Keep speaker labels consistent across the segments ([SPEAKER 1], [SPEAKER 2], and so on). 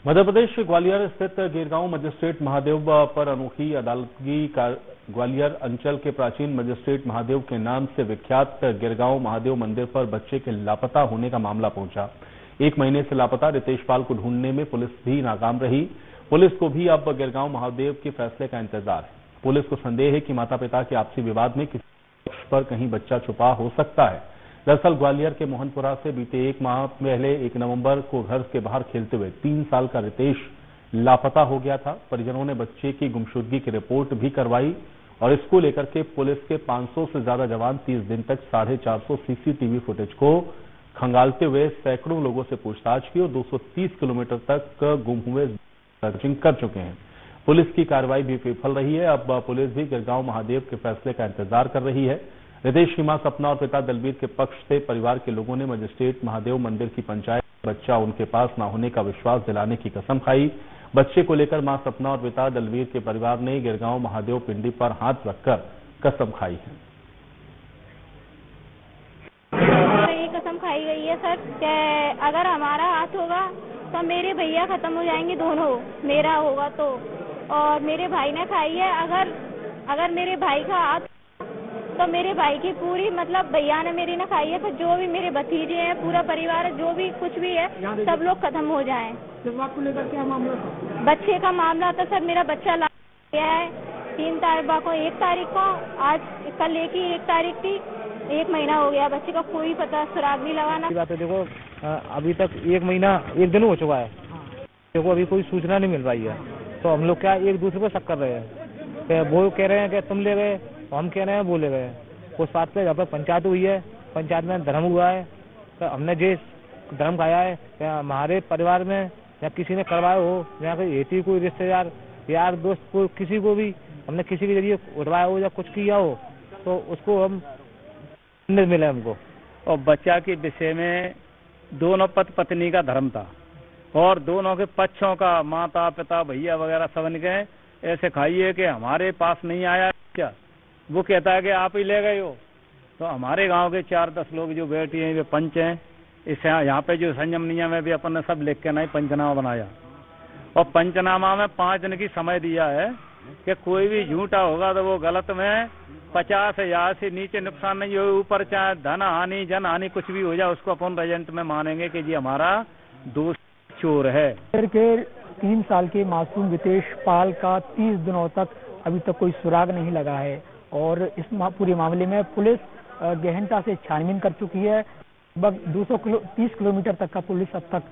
[SPEAKER 1] मध्य प्रदेश ग्वालियर स्थित गिरगांव मजिस्ट्रेट महादेव पर अनोखी अदालतगी का ग्वालियर अंचल के प्राचीन मजिस्ट्रेट महादेव के नाम से विख्यात गिरगांव महादेव मंदिर पर बच्चे के लापता होने का मामला पहुंचा। 1 महीने से लापता रितेश पाल को ढूंढने में पुलिस भी नाकाम रही। पुलिस को भी अब गिरगांव महादेव के फैसले का इंतजार है। पुलिस को संदेह है कि माता पिता के आपसी विवाद में किसी पक्ष पर कहीं बच्चा छुपा हो सकता है। दरअसल ग्वालियर के मोहनपुरा से बीते 1 माह पहले 1 नवंबर को घर के बाहर खेलते हुए 3 साल का रितेश लापता हो गया था। परिजनों ने बच्चे की गुमशुदगी की रिपोर्ट भी करवाई और इसको लेकर के पुलिस के 500 से ज्यादा जवान 30 दिन तक 450 सीसीटीवी फुटेज को खंगालते हुए सैकड़ों लोगों से पूछताछ की और 230 किलोमीटर तक गुम हुए सर्चिंग कर चुके हैं। पुलिस की कार्रवाई भी विफल रही है। अब पुलिस भी गिरगांव महादेव के फैसले का इंतजार कर रही है। रितेश की मां सपना और पिता दलबीर के पक्ष से परिवार के लोगों ने मजिस्ट्रेट महादेव मंदिर की पंचायत बच्चा उनके पास न होने का विश्वास दिलाने की कसम खाई। बच्चे को लेकर मां सपना और पिता दलबीर के परिवार ने गिरगांव महादेव पिंडी पर हाथ रखकर कसम खाई है।
[SPEAKER 2] ये कसम खाई गई है सर कि अगर हमारा हाथ होगा तो मेरे भैया खत्म हो जाएंगे दोनों, मेरा होगा तो। और मेरे भाई ने खाई है अगर मेरे भाई का हाथ तो मेरे भाई की पूरी मतलब भैया ने मेरी ने खाई है तो जो भी मेरे भतीजे हैं पूरा परिवार है जो भी कुछ भी है सब लोग खत्म हो जाएं।
[SPEAKER 3] जब आपको लेकर क्या मामला था?
[SPEAKER 2] बच्चे का मामला था सर। मेरा बच्चा ला गया है 3 तारीख को, 1 तारीख को, आज कल 1 तारीख थी। 1 महीना हो गया, बच्चे का कोई पता सुराग नहीं लगाना।
[SPEAKER 3] बात है, देखो अभी तक 1 महीना 1 दिन हो चुका है। देखो अभी कोई सूचना नहीं मिल रही है तो हम लोग क्या एक दूसरे को शक कर रहे हैं। वो कह रहे हैं कि तुम ले गए, हम कह रहे हैं वो ले गए। उस बात पे जहाँ पर पंचायत हुई है, पंचायत में धर्म हुआ है तो हमने जिस धर्म खाया है क्या हमारे परिवार में या किसी ने करवाया हो या कोई रिश्तेदार यार दोस्त को किसी को भी हमने किसी के जरिए उठवाया हो या कुछ किया हो तो उसको हम मिले हमको।
[SPEAKER 4] और बच्चा के विषय में दोनों पति पत्नी का धर्म था और दोनों के पक्षों का माता पिता भैया वगैरह सब गए ऐसे खाइए कि हमारे पास नहीं आया क्या, वो कहता है कि आप ही ले गए हो। तो हमारे गांव के 4-10 लोग जो बैठे हैं वे पंच हैं। इस यहाँ पे जो संयम नियम है भी अपन ने सब लिख के नहीं पंचनामा बनाया और पंचनामा में 5 दिन की समय दिया है कि कोई भी झूठा होगा तो वो गलत में 50,000 से नीचे नुकसान नहीं हो, ऊपर चाहे धन हानि जन हानि कुछ भी हो जाए उसको अपन रेजेंट में मानेंगे कि जी हमारा दोस्त चोर है।
[SPEAKER 5] के 3 साल के मासूम रितेश पाल का 30 दिनों तक अभी तक कोई सुराग नहीं लगा है और इस पूरे मामले में पुलिस गहनता से छानबीन कर चुकी है। लगभग 30 किलोमीटर तक का पुलिस अब तक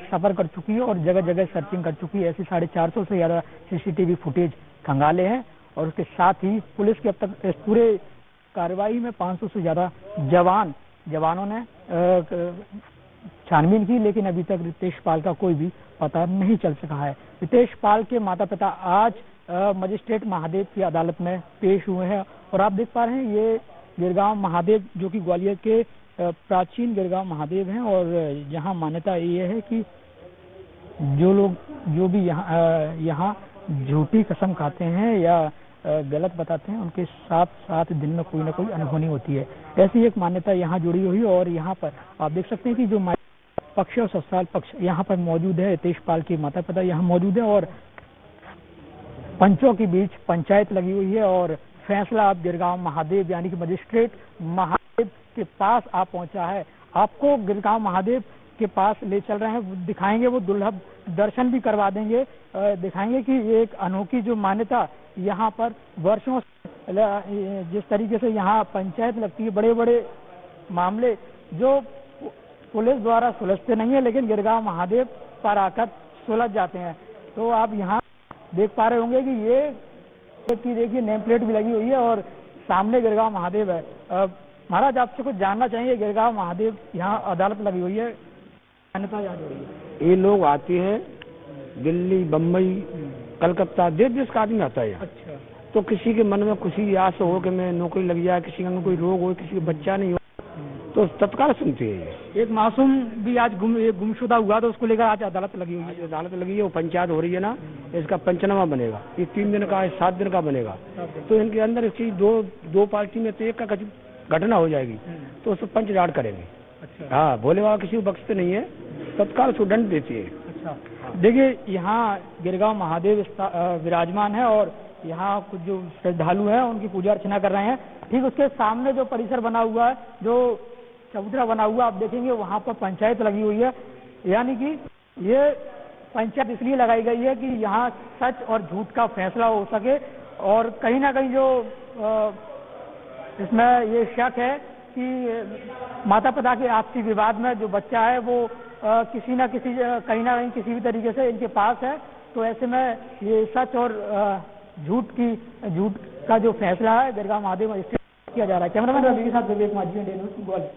[SPEAKER 5] सफर कर चुकी है और जगह जगह सर्चिंग कर चुकी है। ऐसे 450 से ज्यादा सीसीटीवी फुटेज खंगाले हैं और उसके साथ ही पुलिस के अब तक इस पूरे कार्रवाई में 500 से ज्यादा जवानों ने छानबीन की, लेकिन अभी तक रितेश पाल का कोई भी पता नहीं चल सका है। रितेश पाल के माता पिता आज मजिस्ट्रेट महादेव की अदालत में पेश हुए हैं और आप देख पा रहे हैं ये गिरगांव महादेव जो कि ग्वालियर के प्राचीन गिरगांव महादेव हैं और यहाँ मान्यता ये है कि जो भी यहाँ झूठी कसम खाते हैं या गलत बताते हैं उनके साथ दिन में कोई ना कोई अनहोनी होती है। ऐसी एक मान्यता यहाँ जुड़ी हुई है और यहाँ पर आप देख सकते हैं कि जो पक्ष और ससुराल पक्ष यहाँ पर मौजूद है। रितेश पाल के माता पिता यहाँ मौजूद है और पंचों के बीच पंचायत लगी हुई है और फैसला अब गिरगांव महादेव यानी कि मजिस्ट्रेट महादेव के पास आ पहुंचा है। आपको गिरगांव महादेव के पास ले चल रहे हैं, दिखाएंगे, वो दुर्लभ दर्शन भी करवा देंगे, दिखाएंगे कि ये एक अनोखी जो मान्यता यहाँ पर वर्षों जिस तरीके से यहाँ पंचायत लगती है, बड़े बड़े मामले जो पुलिस द्वारा सुलझते नहीं है लेकिन गिरगांव महादेव पर आकर सुलझ जाते हैं। तो आप यहाँ देख पा रहे होंगे कि ये देखिए नेम प्लेट भी लगी हुई है और सामने गिरगांव महादेव है। महाराज आपसे कुछ जानना चाहिए, गिरगांव महादेव यहाँ अदालत लगी हुई है, मान्यता याद हो रही है।
[SPEAKER 3] ये लोग आते हैं दिल्ली बम्बई कलकत्ता देश का आदमी आता है।
[SPEAKER 5] अच्छा,
[SPEAKER 3] तो किसी के मन में खुशी आस हो कि मैं नौकरी लग जाए, किसी का कोई रोग हो, किसी का बच्चा नहीं हो तो तत्काल सुनते हैं।
[SPEAKER 5] एक मासूम भी आज गुमशुदा हुआ तो उसको लेकर आज अदालत लगी हुई है।
[SPEAKER 3] अदालत लगी है, वो पंचायत हो रही है ना, इसका पंचनामा बनेगा। ये 3 दिन का 7 दिन का बनेगा तो इनके अंदर इसी दो पार्टी में तो एक का घटना हो जाएगी तो उसको पंच राड करेंगे।
[SPEAKER 5] अच्छा,
[SPEAKER 3] हाँ, भोले बाबा किसी को बख्शते नहीं है, तत्काल उसको दंड देती है।
[SPEAKER 5] अच्छा, देखिए यहाँ गिरगांव महादेव विराजमान है और यहाँ कुछ जो श्रद्धालु हैं उनकी पूजा अर्चना कर रहे हैं। ठीक उसके सामने जो परिसर बना हुआ है, जो चबूतरा बना हुआ, आप देखेंगे वहाँ पर पंचायत लगी हुई है। यानी कि ये पंचायत इसलिए लगाई गई है कि यहाँ सच और झूठ का फैसला हो सके और कहीं ना कहीं जो इसमें ये शक है कि माता पिता के आपसी विवाद में जो बच्चा है वो किसी ना किसी कहीं ना कहीं किसी भी तरीके से इनके पास है, तो ऐसे में ये सच और झूठ का जो फैसला है गिरगांव महादेव मजिस्ट्रेट किया जा रहा है। कैमरामैन रवि के साथ विवेक माझी, इंडिया न्यूज़, ग्वालियर।